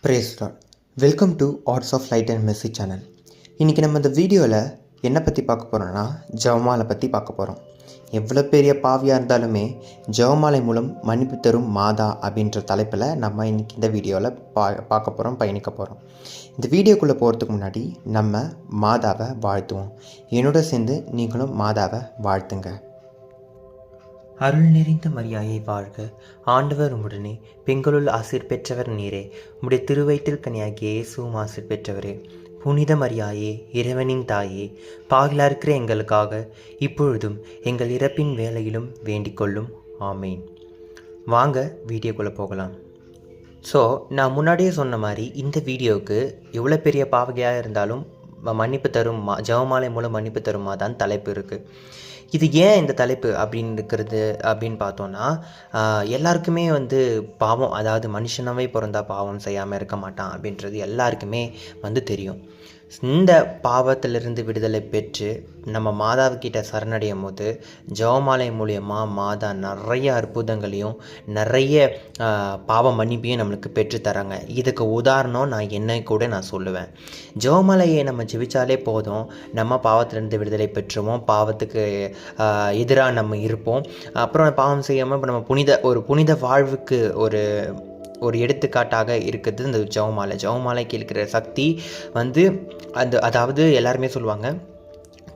Brace Lord. Welcome to arts of light and mercy channel. இன்றைக்கி நம்ம இந்த வீடியோவில் என்ன பற்றி பார்க்க போகிறோன்னா ஜெபமாலை பற்றி பார்க்க போகிறோம். எவ்வளோ பெரிய பாவியாக இருந்தாலுமே ஜெபமாலை மூலம் மன்னிப்பு தரும் மாதா அப்படின்ற தலைப்பில் நம்ம இன்றைக்கி இந்த வீடியோவில் பார்க்க போகிறோம், பயணிக்க போகிறோம். இந்த வீடியோக்குள்ளே போகிறதுக்கு முன்னாடி நம்ம மாதாவை வாழ்த்துவோம். என்னோட சேர்ந்து நீங்களும் மாதாவை வாழ்த்துங்க. அருள் நிறைந்த மரியாயை வாழ்க, ஆண்டவர் உம்முடனே, பெண்களுள் ஆசீர் பெற்றவர் நீரே, உம்முடைய திருவயிற்றில் கனியாகிய இயேசுவும் ஆசீர் பெற்றவரே. புனித மரியாயே, இறைவனின் தாயே, பாகிலா இருக்கிற எங்களுக்காக இப்பொழுதும் எங்கள் இறப்பின் வேளையிலும் வேண்டிக் கொள்ளும். ஆமீன். வாங்க வீடியோக்குள்ளே போகலாம். ஸோ நான் முன்னாடியே சொன்ன மாதிரி இந்த வீடியோவுக்கு எவ்வளோ பெரிய பாவகையாக இருந்தாலும் மன்னிப்பு தரும் ஜெபமாலை மூலம் மன்னிப்பு தருமா தான் தலைப்பு இருக்குது. இது ஏன் இந்த தலைப்பு அப்படின்னு பார்த்தோன்னா, எல்லாருக்குமே பாவம், அதாவது மனுஷனாவே பிறந்தா பாவம் செய்யாமல் இருக்க மாட்டான் அப்படின்றது எல்லாருக்குமே தெரியும். இந்த பாவத்திலிருந்து விடுதலை பெற்று நம்ம மாதாவுக்கிட்ட சரணடையும் போது ஜெபமாலை மூலியமாக மாதா நிறைய அற்புதங்களையும் நிறைய பாவ மன்னிப்பையும் நம்மளுக்கு பெற்றுத்தராங்க. இதுக்கு உதாரணம் நான் சொல்லுவேன். ஜெபமாலையை நம்ம ஜெபிச்சாலே போதும், நம்ம பாவத்திலிருந்து விடுதலை பெற்றுவோம், பாவத்துக்கு எதிராக நம்ம இருப்போம். அப்புறம் பாவம் செய்யாமல் இப்போ நம்ம புனித வாழ்வுக்கு ஒரு எடுத்துக்காட்டாக இருக்குது இந்த ஜெபமாலைக்கு இருக்கிற சக்தி அதாவது எல்லாருமே சொல்லுவாங்க,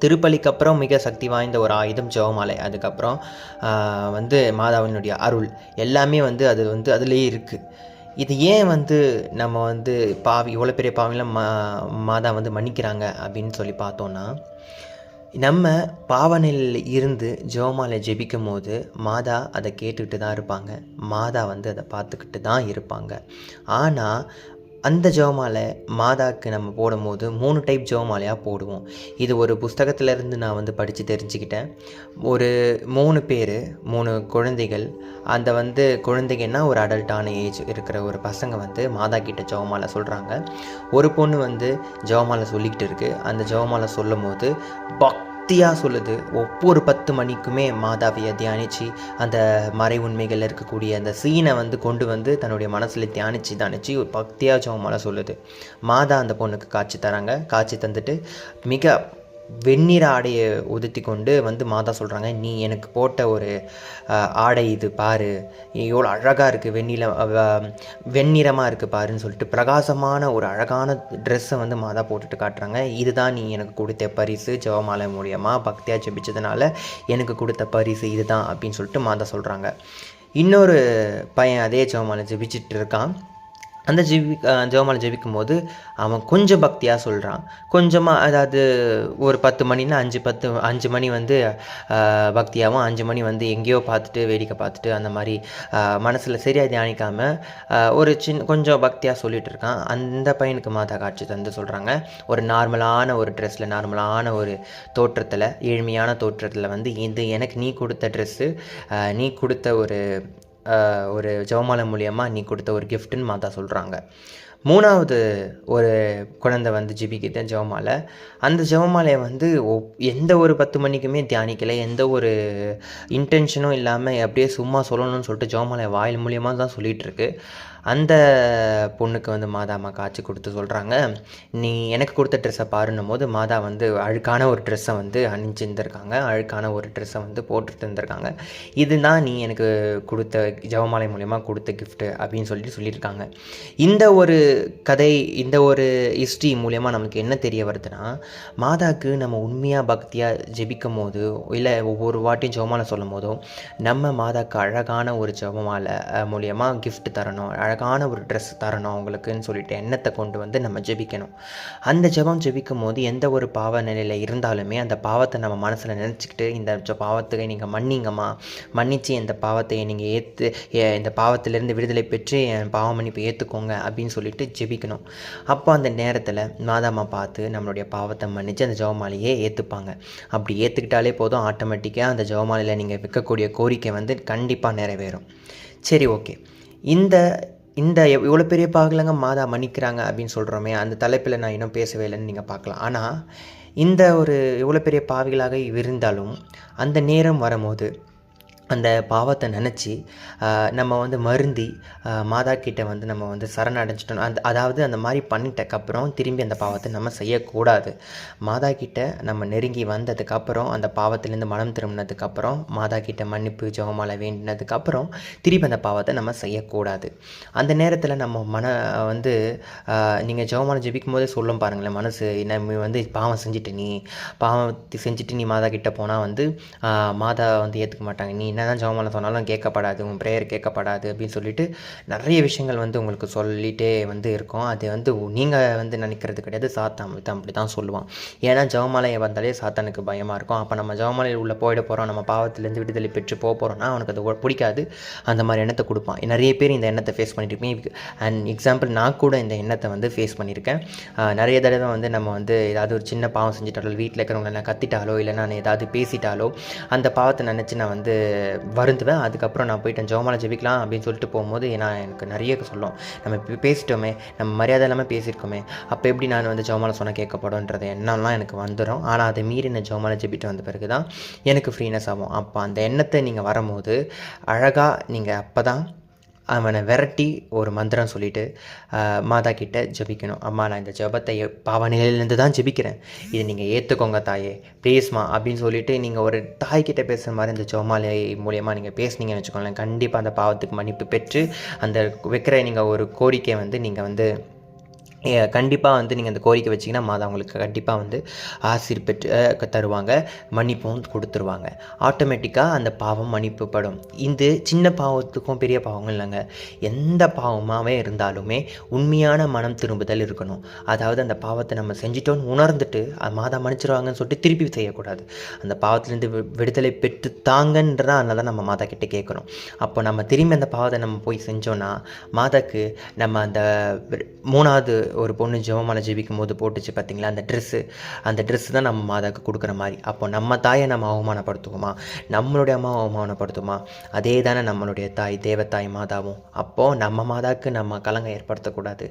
திருப்பலிக்கு அப்புறம் மிக சக்தி வாய்ந்த ஒரு ஆயுதம் ஜெபமாலை. அதுக்கப்புறம் மாதாவினுடைய அருள் எல்லாமே அதுலேயே இருக்குது. இது ஏன் நம்ம இவ்வளோ பெரிய பாவிலாம் மாதா மன்னிக்கிறாங்க அப்படின்னு சொல்லி பார்த்தோன்னா, நம்ம பாவனையில் இருந்து ஜெபமாலை ஜெபிக்கும் போது மாதா அதை கேட்டுக்கிட்டு தான் இருப்பாங்க, மாதா அதை பார்த்துக்கிட்டு தான் இருப்பாங்க. ஆனால் அந்த ஜெபமாலை மாதாவுக்கு நம்ம போடும்போது 3 டைப் ஜெபமாலையாக போடுவோம். இது ஒரு புஸ்தகத்திலேருந்து நான் படித்து தெரிஞ்சுக்கிட்டேன். ஒரு 3 பேர் 3 குழந்தைகள், அந்த குழந்தைங்கன்னா ஒரு அடல்ட்டான ஏஜ் இருக்கிற ஒரு பசங்க மாதா கிட்ட ஜெபமாலை சொல்கிறாங்க. ஒரு பொண்ணு ஜெபமாலை சொல்லிக்கிட்டு இருக்குது. அந்த ஜெபமாலை சொல்லும் போது பக்தியாக சொல்லுது. ஒவ்வொரு 10 மணிக்குமே மாதாவையை தியானித்து அந்த மறை உண்மைகள் இருக்கக்கூடிய அந்த சீனை கொண்டு தன்னுடைய மனசில் தியானித்து ஒரு பக்தியாக ஜெபமாலை சொல்லுது. மாதா அந்த பொண்ணுக்கு காட்சி தராங்க. காட்சி தந்துட்டு மிக வெண்ணிற ஆடையை உதுத்தி கொண்டு மாதா சொல்கிறாங்க, நீ எனக்கு போட்ட ஒரு ஆடை இது பாரு, எவ்வளோ அழகாக இருக்குது, வெண்ணிறமாக இருக்குது பாருன்னு சொல்லிட்டு பிரகாசமான ஒரு அழகான ட்ரெஸ்ஸை மாதா போட்டுட்டு காட்டுறாங்க. இதுதான் நீ எனக்கு கொடுத்த பரிசு, ஜெபமாலை மூலியமாக பக்தியாக ஜெபிச்சதுனால எனக்கு கொடுத்த பரிசு இதுதான் அப்படின்னு சொல்லிட்டு மாதா சொல்கிறாங்க. இன்னொரு பையன் அதே ஜெபமாலை ஜெபிச்சிட்டு இருக்கான். அந்த ஜெபமாலை ஜெபிக்கும் போது அவன் கொஞ்சம் பக்தியாக சொல்கிறான். கொஞ்சமாக, அதாவது ஒரு 10 மணின்னா 5 மணி பக்தியாகவும், 5 மணி எங்கேயோ பார்த்துட்டு வேடிக்கை பார்த்துட்டு அந்த மாதிரி மனசில் சரியாக தியானிக்காமல் ஒரு கொஞ்சம் பக்தியாக சொல்லிகிட்டு இருக்கான். அந்த பையனுக்கு மாதா காட்சி தந்து சொல்கிறாங்க, ஒரு நார்மலான ஒரு ட்ரெஸ்ஸில், நார்மலான ஒரு தோற்றத்தில், ஏழ்மையான தோற்றத்தில் இது எனக்கு நீ கொடுத்த ட்ரெஸ்ஸு, நீ கொடுத்த ஒரு ஜெபமாலை மூலியமாக நீ கொடுத்த ஒரு கிஃப்ட்டுன்னு மாதா சொல்கிறாங்க. 3வது ஒரு குழந்தை ஜெபிக்கிட்ட ஜெபமாலை. அந்த ஜெபமாலையை எந்த ஒரு 10 மணிக்குமே தியானிக்கலை, எந்த ஒரு இன்டென்ஷனும் இல்லாமல் அப்படியே சும்மா சொல்லணும்னு சொல்லிட்டு ஜெபமாலை வாயில் மூலியமாக தான் சொல்லிகிட்டு இருக்கு. அந்த பொண்ணுக்கு மாதா அம்மா காட்சி கொடுத்து சொல்கிறாங்க, நீ எனக்கு கொடுத்த ட்ரெஸ்ஸை பாருன்னும் போது மாதா அழுக்கான ஒரு ட்ரெஸ்ஸை அணிஞ்சிருந்துருக்காங்க, அழுக்கான ஒரு ட்ரெஸ்ஸை போட்டுட்டு இருந்திருக்காங்க. இதுதான் நீ எனக்கு கொடுத்த ஜெபமாலை மூலயமா கொடுத்த கிஃப்ட்டு அப்படின்னு சொல்லியிருக்காங்க. இந்த ஒரு கதை, இந்த ஒரு ஹிஸ்ட்ரி மூலயமா நமக்கு என்ன தெரிய வருதுன்னா, மாதாவுக்கு நம்ம உண்மையாக பக்தியாக ஜெபிக்கும் போது, இல்லை ஒவ்வொரு வாட்டியும் ஜெபமாலை சொல்லும் போதும் நம்ம மாதாவுக்கு அழகான ஒரு ஜெபமாலை மூலயமா கிஃப்ட் தரணும், அழகான ஒரு ட்ரெஸ் தரணும் அவங்களுக்குன்னு சொல்லிட்டு எண்ணத்தை கொண்டு நம்ம ஜெபிக்கணும். அந்த ஜெபிக்கும் போது எந்த ஒரு பாவ நிலையில் இருந்தாலுமே அந்த பாவத்தை நம்ம மனசில் நினச்சிக்கிட்டு, இந்த பாவத்தை நீங்கள் மன்னிங்கம்மா, மன்னித்து இந்த பாவத்தை நீங்கள் இந்த பாவத்திலேருந்து விடுதலை பெற்று என் பாவ மன்னிப்பை ஏற்றுக்கோங்க அப்படின்னு சொல்லிட்டு ஜெபிக்கணும். அப்போ அந்த நேரத்தில் மாதாம்மா பார்த்து நம்மளுடைய பாவத்தை மன்னித்து அந்த ஜெபமாலையே ஏற்றுப்பாங்க. அப்படி ஏற்றுக்கிட்டாலே போதும், ஆட்டோமேட்டிக்காக அந்த ஜெபமாலையில் நீங்கள் வைக்கக்கூடிய கோரிக்கை கண்டிப்பாக நிறைவேறும். சரி, ஓகே. இந்த இவ்வளோ பெரிய பாகலங்க மாதா மன்னிக்கிறாங்க அப்படின்னு சொல்கிறோமே, அந்த தலைப்பில் நான் இன்னும் பேசவே இல்லைன்னு நீங்கள் பார்க்கலாம். ஆனால் இந்த ஒரு இவ்வளோ பெரிய பாவிகளாக இருந்தாலும் அந்த நேரம் வரும்போது அந்த பாவத்தை நினச்சி நம்ம வந்து வருந்தி மாதா கிட்ட வந்து நம்ம வந்து சரணடைஞ்சிட்டோம். அதாவது அந்த மாதிரி பண்ணிட்டக்கப்புறம் திரும்பி அந்த பாவத்தை நம்ம செய்யக்கூடாது. மாதா கிட்ட நம்ம நெருங்கி வந்ததுக்கப்புறம், அந்த பாவத்திலேருந்து மனம் திரும்பினதுக்கப்புறம், மாதா கிட்ட மன்னிப்பு ஜெபமாலை வேண்டினதுக்கப்புறம் திரும்பி அந்த பாவத்தை நம்ம செய்யக்கூடாது. அந்த நேரத்தில் நம்ம வந்து நீங்கள் ஜெபமாலை ஜெபிக்கும் போதே சொல்லும் பாருங்களேன், மனசு நம்ம வந்து பாவம் செஞ்சுட்டு நீ மாதா கிட்ட போனால் வந்து மாதா வந்து ஏற்றுக்க மாட்டாங்க, நீ என்ன தான் ஜெபமாலை சொன்னாலும் கேட்கப்படாது, உன் ப்ரேயர் கேட்கப்படாது அப்படின்னு சொல்லிட்டு நிறைய விஷயங்கள் வந்து உங்களுக்கு சொல்லிகிட்டே வந்து இருக்கும். அது வந்து நீங்கள் வந்து நினைக்கிறது கிடையாது, சாத்தான் அப்படி தான் சொல்லுவான். ஏன்னா ஜெபமாலை வந்தாலே சாத்தானுக்கு பயமாக இருக்கும். அப்போ நம்ம ஜெபமாலையில் உள்ளே போயிட போகிறோம், நம்ம பாவத்திலேருந்து விடுதலை பெற்று போகிறோம்னா அவனுக்கு அது பிடிக்காது. அந்த மாதிரி எண்ணத்தை கொடுப்பான். நிறைய பேர் இந்த எண்ணத்தை ஃபேஸ் பண்ணியிருப்பேன். அண்ட் எக்ஸாம்பிள் நான் கூட இந்த எண்ணத்தை வந்து ஃபேஸ் பண்ணியிருக்கேன். நிறைய தடவை வந்து நம்ம வந்து ஏதாவது ஒரு சின்ன பாவம் செஞ்சுட்டாலோ, வீட்டில் இருக்கிறவங்க நான் கத்திட்டாலோ, இல்லை நான் ஏதாவது பேசிட்டாலோ அந்த பாவத்தை நினச்சி நான் வந்து வருந்துவேன். அதுக்கப்புறம் நான் போயிட்டேன் ஜெபமாலை ஜெபிக்கலாம் அப்படின்னு சொல்லிட்டு போகும்போது எனக்கு நிறைய சொல்லும், நம்ம இப்போ பேசிட்டோமே, நம்ம மரியாதை இல்லாமல் பேசியிருக்கோமே, அப்போ எப்படி நான் வந்து ஜெபமாலை சொன்னால் கேட்கப்படும்ன்றது எண்ணம்லாம் எனக்கு வந்துடும். ஆனால் அதை மீறி நான் ஜெபமாலை ஜெபிட்டு வந்த பிறகு தான் எனக்கு ஃப்ரீனஸ் ஆகும். அப்போ அந்த எண்ணத்தை நீங்கள் வரும்போது அழகாக நீங்கள் அப்போ தான் அவனை விரட்டி ஒரு மந்திரம் சொல்லிவிட்டு மாதா கிட்ட ஜெபிக்கணும். அம்மா, நான் இந்த ஜெபத்தை பாவ நிலையிலேருந்து தான் ஜெபிக்கிறேன், இதை நீங்கள் ஏற்றுக்கோங்க தாயே, ப்ளீஸ்மா அப்படின்னு சொல்லிவிட்டு நீங்கள் ஒரு தாய்கிட்ட பேசுகிற மாதிரி இந்த ஜெபமாலை மூலியமாக நீங்கள் பேசுனீங்கன்னு வச்சுக்கோங்களேன், கண்டிப்பாக அந்த பாவத்துக்கு மன்னிப்பு பெற்று அந்த வைக்கிற நீங்கள் ஒரு கோரிக்கையை வந்து நீங்கள் வந்து கண்டிப்பாக வந்து நீங்கள் அந்த கோரிக்கை வச்சிங்கன்னா மாதா உங்களுக்கு கண்டிப்பாக வந்து ஆசீர் பெற்று தருவாங்க, மன்னிப்பும் கொடுத்துருவாங்க. ஆட்டோமேட்டிக்காக அந்த பாவம் மன்னிப்புப்படும். இந்த சின்ன பாவத்துக்கும் பெரிய பாவங்கள் இல்லைங்க, எந்த பாவமாகவே இருந்தாலுமே உண்மையான மனம் திரும்புதல் இருக்கணும். அதாவது அந்த பாவத்தை நம்ம செஞ்சிட்டோன்னு உணர்ந்துட்டு மாதா மன்னிச்சிருவாங்கன்னு சொல்லிட்டு திருப்பி செய்யக்கூடாது. அந்த பாவத்திலேருந்து விடுதலை பெற்று தாங்கன்றதான், அதனால தான் நம்ம மாதா கிட்டே கேட்கணும். அப்போ நம்ம திரும்பி அந்த பாவத்தை நம்ம போய் செஞ்சோன்னா மாதாக்கு நம்ம அந்த 3வது ஒரு பொண்ணு ஜெபமாலை ஜெபிக்கும் போது போட்டுச்சு பார்த்தீங்களா அந்த ட்ரெஸ்ஸு தான் நம்ம மாதாவுக்கு கொடுக்குற மாதிரி. அப்போ நம்ம தாயை நம்ம அவமானப்படுத்துவோமா, நம்மளுடைய அம்மாவை அவமானப்படுத்துமா? அதே தானே நம்மளுடைய தாய் தேவத்தாய் மாதாவும். அப்போது நம்ம மாதாவுக்கு நம்ம கலங்கம் ஏற்படுத்தக்கூடாது,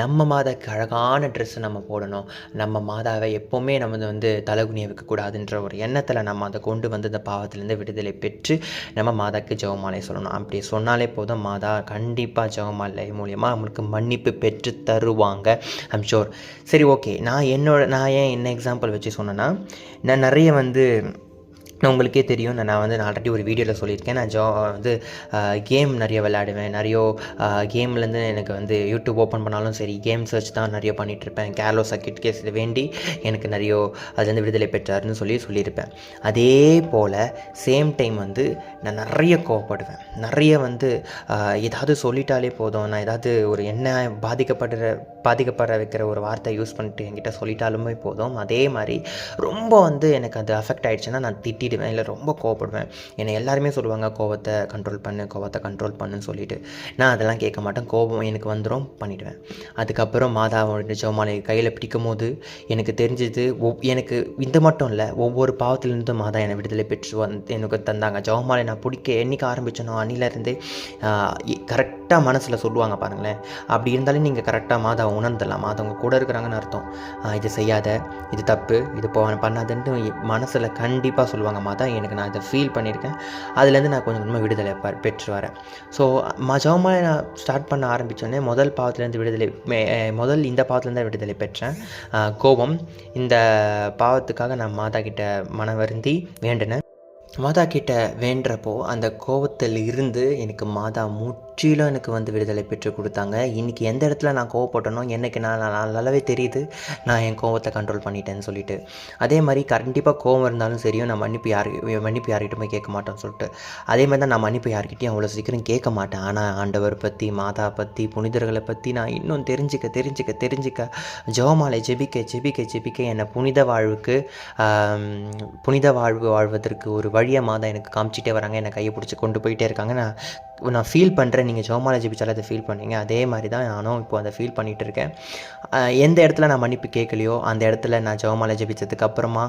நம்ம மாதாவுக்கு அழகான ட்ரெஸ்ஸு நம்ம போடணும், நம்ம மாதாவை எப்போவுமே நம்ம வந்து தலைகுனியை வைக்கக்கூடாதுன்ற ஒரு எண்ணத்தில் நம்ம அதை கொண்டு வந்து இந்த பாவத்திலேருந்து விடுதலை பெற்று நம்ம மாதாவுக்கு ஜெபமாலை சொல்லணும். அப்படி சொன்னாலே போதும், மாதா கண்டிப்பாக ஜெபமாலை மூலியமாக நம்மளுக்கு மன்னிப்பு பெற்று தருவாங்க. I'm sure. சரி, ஓகே. நான் ஏன் என்ன எக்ஸாம்பிள் வச்சு சொன்னேன்னா, நான் நிறைய வந்து உங்களுக்கே தெரியும், நான் வந்து ஆல்ரெடி ஒரு வீடியோவில் சொல்லியிருக்கேன், நான் வந்து கேம் நிறைய விளையாடுவேன். நிறைய கேம்லேருந்து எனக்கு வந்து யூடியூப் ஓப்பன் பண்ணாலும் சரி, கேம் சர்ச் தான் நிறைய பண்ணிகிட்ருப்பேன். கேர்லோ சர்க்கிட் கேஸ் இதை வேண்டி எனக்கு நிறைய அதுலேருந்து விடுதலை பெற்றாருன்னு சொல்லியிருப்பேன். அதே போல் சேம் டைம் வந்து நான் நிறைய கோவப்படுவேன். நிறைய வந்து ஏதாவது சொல்லிட்டாலே போதும், நான் ஏதாவது ஒரு என்ன பாதிக்கப்பட வைக்கிற ஒரு வார்த்தை யூஸ் பண்ணிட்டு என்கிட்ட சொல்லிட்டாலுமே போதும், அதே மாதிரி ரொம்ப வந்து எனக்கு அது அஃபெக்ட் ஆகிடுச்சுன்னா நான் திட்டிடுவேன், இல்லை ரொம்ப கோவப்படுவேன். என்னை எல்லாருமே சொல்லுவாங்க, கோவத்தை கண்ட்ரோல் பண்ணுன்னு சொல்லிட்டு. நான் அதெல்லாம் கேட்க மாட்டேன். கோபம் எனக்கு வந்துடும், பண்ணிவிடுவேன். அதுக்கப்புறம் மாதாவோட ஜெபமாலை கையில் பிடிக்கும் போது எனக்கு தெரிஞ்சது, எனக்கு இந்த மட்டும் இல்லை, ஒவ்வொரு பாவத்திலிருந்தும் மாதா என்னை விடுதலை பெற்று எனக்கு தந்தாங்க. ஜெபமாலை நான் பிடிக்க என்றைக்கு ஆரம்பித்தனோ அன்னிலேருந்து கரெக்டாக மனசில் சொல்லுவாங்க பாருங்களேன். அப்படி இருந்தாலும் நீங்கள் கரெக்டாக மாதாவை உணர்ந்துடலாம், மாதவங்க கூட இருக்கிறாங்கன்னு அர்த்தம். இது செய்யாத, இது தப்பு, இது பண்ணாதன்ட்டு மனசில் கண்டிப்பாக சொல்லுவாங்க மாதா. எனக்கு நான் இதை ஃபீல் பண்ணியிருக்கேன், அதுலேருந்து நான் கொஞ்சம் கொஞ்சமாக விடுதலை பெற்று வரேன். ஸோ ஜெபமாலை நான் ஸ்டார்ட் பண்ண ஆரம்பித்தோடனே இந்த பாவத்திலேருந்து விடுதலை பெற்றேன். கோபம், இந்த பாவத்துக்காக நான் மாதா கிட்ட மனவருந்தி வேண்டினேன். மாதா கிட்ட வேண்டுறப்போ அந்த கோபத்தில் இருந்து எனக்கு மாதா முற்றிலும் எனக்கு வந்து விடுதலை பெற்று கொடுத்தாங்க. இன்றைக்கி எந்த இடத்துல நான் கோவப்பட்டனோ எனக்கு நான் நல்லாவே தெரியுது, நான் என் கோபத்தை கண்ட்ரோல் பண்ணிட்டேன்னு சொல்லிட்டு. அதே மாதிரி கண்டிப்பாக கோபம் இருந்தாலும் சரியும், நான் மன்னிப்பு யார்கிட்டையுமே கேட்க மாட்டேன்னு சொல்லிட்டு. அதே மாதிரி தான் நான் மன்னிப்பு யார்கிட்டையும் அவ்வளோ சீக்கிரம் கேட்க மாட்டேன். ஆனால் ஆண்டவர் பற்றி, மாதா பற்றி, புனிதர்களை பற்றி நான் இன்னும் தெரிஞ்சிக்க ஜெபமாலை ஜெபிக்க என்னை புனித வாழ்வு வாழ்வதற்கு ஒரு வழியை மாதா எனக்கு காமிச்சிட்டே வராங்க, என்னை கையை பிடிச்சி கொண்டு போயிட்டே இருக்காங்க. நான் ஃபீல் பண்ணுறேன், நீங்கள் ஜெபமாலை ஜெபிச்சாலும் அதை ஃபீல் பண்ணீங்க, அதே மாதிரி தான் நானும் இப்போ அதை ஃபீல் பண்ணிகிட்டு இருக்கேன். எந்த இடத்துல நான் மன்னிப்பு கேட்கலையோ அந்த இடத்துல நான் ஜெபமாலை ஜெபிச்சதுக்கு அப்புறமா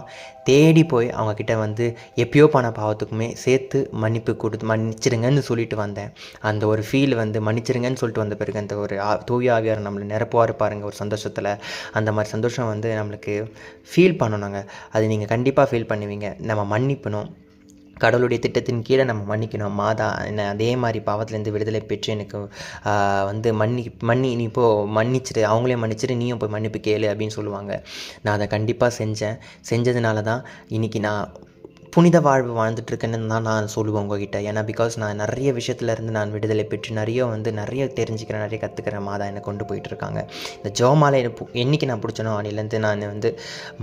தேடி போய் அவங்கக்கிட்ட வந்து எப்பயோ பண்ண பாவத்துக்குமே சேர்த்து மன்னிச்சிடுங்கன்னு சொல்லிட்டு வந்தேன். அந்த ஒரு ஃபீல் வந்து மன்னிச்சிடுங்கன்னு சொல்லிட்டு வந்த பிறகு அந்த ஒரு தூய ஆவியார் நம்மளை நிரப்புவார் பாருங்கள் ஒரு சந்தோஷத்தில். அந்த மாதிரி சந்தோஷம் வந்து நம்மளுக்கு ஃபீல் பண்ணணுங்க. அது நீங்கள் கண்டிப்பாக ஃபீல் பண்ணுவீங்க. நம்ம மன்னிப்பணும், கடவுளுடைய திட்டத்தின் கீழே நம்ம மன்னிக்கணும். மாதா என்ன அதே மாதிரி பாவத்துலேருந்து விடுதலை பெற்று எனக்கு வந்து நீ இப்போ மன்னிச்சிடு, அவங்களே மன்னிச்சிட்டு நீயும் போய் மன்னிப்பு கேளு அப்படின்னு சொல்லுவாங்க. நான் அதை கண்டிப்பாக செஞ்சதுனால தான் இன்றைக்கி நான் புனித வாழ்வு வாழ்ந்துட்டுருக்கேன்னு தான் நான் சொல்லுவேன் உங்ககிட்ட. ஏன்னா பிகாஸ் நான் நிறைய விஷயத்துலேருந்து நான் விடுதலை பெற்று நிறைய தெரிஞ்சுக்கிறேன், நிறைய கற்றுக்கிறேன். மாதா என்னை கொண்டு போயிட்டுருக்காங்க. இந்த ஜெபமாலை என்றைக்கு நான் பிடிச்சனோ அன்னிலேருந்து நான் வந்து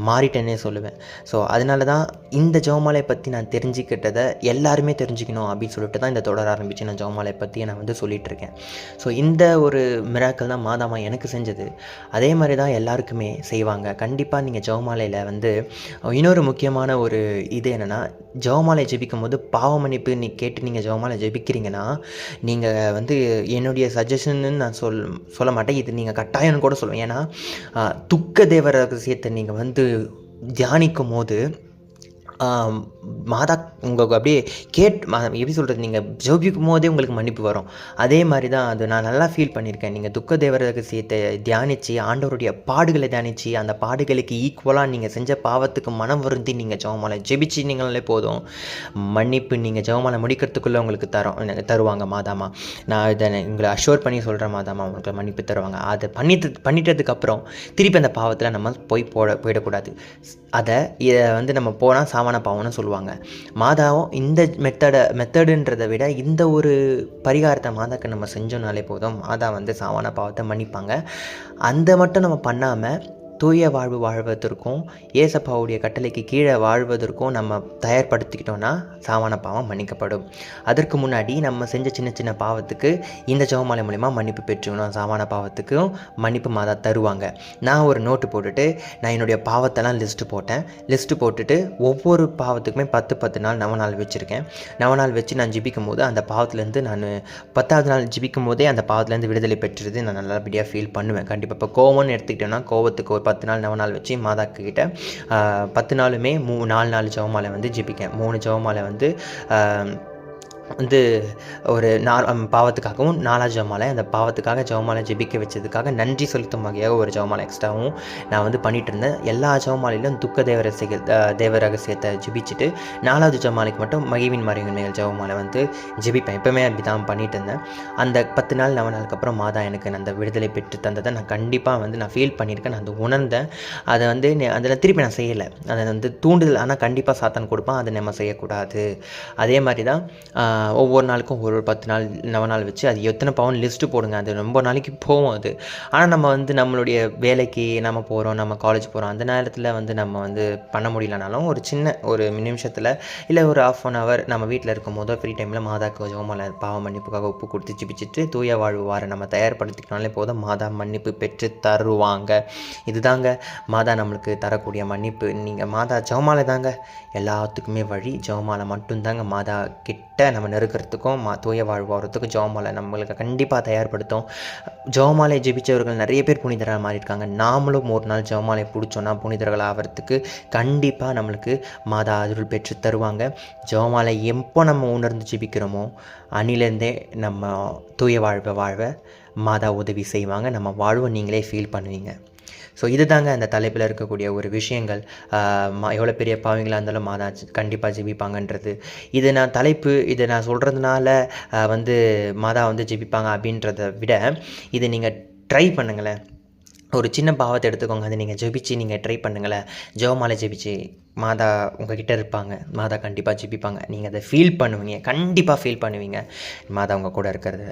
மாறிட்டேன்னே சொல்லுவேன். ஸோ அதனால தான் இந்த ஜெபமாலையை பற்றி நான் தெரிஞ்சுக்கிட்டதை எல்லாருமே தெரிஞ்சுக்கணும் அப்படின்னு சொல்லிட்டு தான் இந்த தொடர ஆரம்பித்து நான் ஜெபமாலையை பற்றி நான் வந்து சொல்லிகிட்ருக்கேன். ஸோ இந்த ஒரு மிராக்கள் தான் மாதாமா எனக்கு செஞ்சது. அதே மாதிரி தான் எல்லாருக்குமே செய்வாங்க. கண்டிப்பாக நீங்கள் ஜெபமாலையில் வந்து இன்னொரு முக்கியமான ஒரு இது என்னென்னா, ஜெபமாலை ஜெபிக்கும் போது பாவ மன்னிப்பு கேட்டு நீங்கள் ஜெபமாலை ஜெபிக்கிறீங்கன்னா, நீங்கள் வந்து என்னுடைய சஜஷன்னு நான் சொல்ல மாட்டேன், இது நீங்கள் கட்டாயம்னு கூட சொல்லுவேன். ஏன்னா துக்க தேவ ரகசியத்தை நீங்கள் வந்து தியானிக்கும் போது மாதா உங்களுக்கு அப்படியே எப்படி சொல்கிறது, நீங்கள் ஜெபிக்கும் போதே உங்களுக்கு மன்னிப்பு வரும். அதே மாதிரி தான் அது நான் நல்லா ஃபீல் பண்ணியிருக்கேன். நீங்கள் துக்க தேவ ரகசியத்தை தியானித்து ஆண்டவருடைய பாடுகளை தியானித்து அந்த பாடுகளுக்கு ஈக்குவலாக நீங்கள் செஞ்ச பாவத்துக்கு மனம் வருந்தி நீங்கள் ஜெபமாலை ஜெபிச்சிங்கனாலே போதும், மன்னிப்பு நீங்கள் ஜெபமாலை முடிக்கிறதுக்குள்ளே உங்களுக்கு தருவாங்க மாதாமா. நான் இதை உங்களை அஷ்யூர் பண்ணி சொல்கிறேன், மாதாமா உங்களுக்கு மன்னிப்பு தருவாங்க. அதை பண்ணிட்டதுக்கப்புறம் திருப்பி அந்த பாவத்தில் நம்ம போயிடக்கூடாது. இதை வந்து நம்ம போனால் சாவான பாவம்னு சொல்லுவாங்க. மாதாவும் இந்த மெத்தடுன்றதை விட இந்த ஒரு பரிகாரத்தை மாதாக்கு நம்ம செஞ்சோம்னாலே போதும், மாதா வந்து சாவான பாவத்தை மன்னிப்பாங்க. அந்த மட்டும் நம்ம பண்ணாமல் தூய வாழ்வு வாழ்வதற்கும் ஏசப்பாவுடைய கட்டளைக்கு கீழே வாழ்வதற்கும் நம்ம தயார்படுத்திக்கிட்டோன்னா சாவான பாவம் மன்னிக்கப்படும். அதற்கு முன்னாடி நம்ம செஞ்ச சின்ன சின்ன பாவத்துக்கு இந்த ஜெபமாலை மூலிமா மன்னிப்பு பெற்றுக்கணும். சாவான பாவத்துக்கும் மன்னிப்பு மாதா தருவாங்க. நான் ஒரு நோட்டு போட்டுட்டு நான் என்னுடைய பாவத்தெல்லாம் லிஸ்ட்டு போட்டுட்டு ஒவ்வொரு பாவத்துக்குமே 10 நாள் நவநாள் வச்சுருக்கேன். நவநாள் வச்சு நான் ஜிபிக்கும் போது அந்த பாவத்துலேருந்து நான் 10வது நாள் ஜிபிக்கும் போதே அந்த பாவத்துலேருந்து விடுதலை பெற்றுறது நான் நல்லபடியாக ஃபீல் பண்ணுவேன். கண்டிப்பாக இப்போ கோவம்னு எடுத்துக்கிட்டோன்னா கோவத்துக்கு ஒரு 10 நாள் நவநாள் வச்சு மாதாக்கு கிட்ட 10 நாளுமே 4 ஜெபமாலை வந்து ஜெபிக்கேன். 3 ஜெபமாலை வந்து ஒரு பாவத்துக்காகவும் 4வது ஜெபமாலை அந்த பாவத்துக்காக ஜெபமாலை ஜெபிக்க வச்சதுக்காக நன்றி செலுத்தும் வகையாக ஒரு ஜெபமாலை எக்ஸ்ட்ராவும் நான் வந்து பண்ணிகிட்டு இருந்தேன். எல்லா ஜெபமாலையிலும் துக்க தேவ ரகசியத்தை ஜெபிச்சுட்டு 4வது ஜெபமாலைக்கு மட்டும் மகிவின் மறைவின்மைகள் ஜெபமாலை வந்து ஜெபிப்பேன். எப்போவுமே அப்படி தான் பண்ணிகிட்டு இருந்தேன். அந்த 10 நாள் 9 நாளுக்கு அப்புறம் மாதா எனக்கு அந்த விடுதலை பெற்று தந்ததை நான் கண்டிப்பாக வந்து நான் ஃபீல் பண்ணியிருக்கேன். நான் அதை உணர்ந்தேன். அதை வந்து அதில் திருப்பி நான் செய்யலை. அதை வந்து தூண்டுதல், ஆனால் கண்டிப்பாக சாத்தான் கொடுப்பான், அதை நம்ம செய்யக்கூடாது. அதே மாதிரி தான் ஒவ்வொரு நாளுக்கும் ஒரு 10 நாள் 9 நாள் வச்சு அது எத்தனை பாவம் லிஸ்ட்டு போடுங்க. அது ரொம்ப நாளைக்கு போகும் அது. ஆனால் நம்ம வந்து நம்மளுடைய வேலைக்கு நம்ம போகிறோம், நம்ம காலேஜ் போகிறோம், அந்த நேரத்தில் வந்து நம்ம வந்து பண்ண முடியலனாலும் ஒரு நிமிஷத்தில் இல்லை ஒரு 1/2 hour நம்ம வீட்டில் இருக்கும் போதோ ஃப்ரீ டைமில் மாதாக்கு ஜெபமாலை பாவ மன்னிப்புக்காக உப்பு கொடுத்து ஜெபிச்சுட்டு தூய வாழ்வு வார நம்ம தயார்படுத்திக்கினாலே போதும், மாதா மன்னிப்பு பெற்று தருவாங்க. இதுதாங்க மாதா நம்மளுக்கு தரக்கூடிய மன்னிப்பு. நீங்கள் மாதா ஜெபமாலை தாங்க எல்லாத்துக்குமே வழி. ஜெபமாலை மட்டும்தாங்க மாதா கிட்ட நம்ம நெருக்கிறதுக்கும் தூய வாழ்வு வரத்துக்கும் ஜெபமாலை நம்மளுக்கு கண்டிப்பாக தயார்படுத்தும். ஜெபமாலை ஜெபிச்சவர்கள் நிறைய பேர் புனிதராக மாறியிருக்காங்க. நாமளும் ஒரு நாள் ஜெபமாலை பிடிச்சோன்னா புனிதர்கள் ஆகிறதுக்கு கண்டிப்பாக நம்மளுக்கு மாதா அருள் பெற்று தருவாங்க. ஜெபமாலை எப்போ நம்ம உணர்ந்து ஜெபிக்கிறோமோ அன்னிலேருந்தே நம்ம தூய வாழ்வை மாதா உதவி செய்வாங்க. நம்ம வாழ்வை நீங்களே ஃபீல் பண்ணுவீங்க. ஸோ இது தாங்க அந்த தலைப்பில் இருக்கக்கூடிய ஒரு விஷயங்கள். எவ்வளோ பெரிய பாவங்களாக இருந்தாலும் மாதா கண்டிப்பாக ஜெபிப்பாங்கன்றது. இதை நான் சொல்கிறதுனால வந்து மாதா வந்து ஜெபிப்பாங்க அப்படின்றத விட இதை நீங்கள் ட்ரை பண்ணுங்களேன். ஒரு சின்ன பாவத்தை எடுத்துக்கோங்க, அதை நீங்கள் ஜெபிச்சு நீங்கள் ட்ரை பண்ணுங்களேன். ஜெபமாலை ஜெபிச்சு மாதா உங்ககிட்ட இருப்பாங்க. மாதா கண்டிப்பாக ஜெபிப்பாங்க. நீங்கள் அதை ஃபீல் பண்ணுவீங்க, கண்டிப்பாக ஃபீல் பண்ணுவீங்க மாதா உங்கள் கூட இருக்கிறது.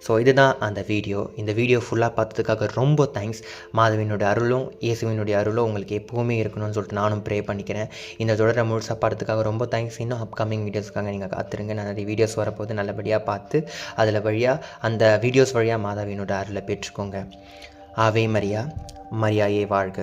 ஸோ இதுதான் அந்த வீடியோ. இந்த வீடியோ ஃபுல்லாக பார்த்ததுக்காக ரொம்ப தேங்க்ஸ். மாதாவினுடைய அருளும் இயேசுவினுடைய அருளும் உங்களுக்கு எப்போவுமே இருக்கணும்னு சொல்லிட்டு நானும் ப்ரே பண்ணிக்கிறேன். இந்த தொடரை முழுசாக பார்த்ததுக்காக ரொம்ப தேங்க்ஸ். இன்னும் அப்கமிங் வீடியோஸ்க்காக நீங்கள் காத்துருங்க. நான் நிறைய வீடியோஸ் வரப்போது நல்லபடியாக பார்த்து அந்த வீடியோஸ் வழியாக மாதாவினுடைய அருளை பெற்றுக்கோங்க. ஆவே மரியா, மரியாயே வாழ்க.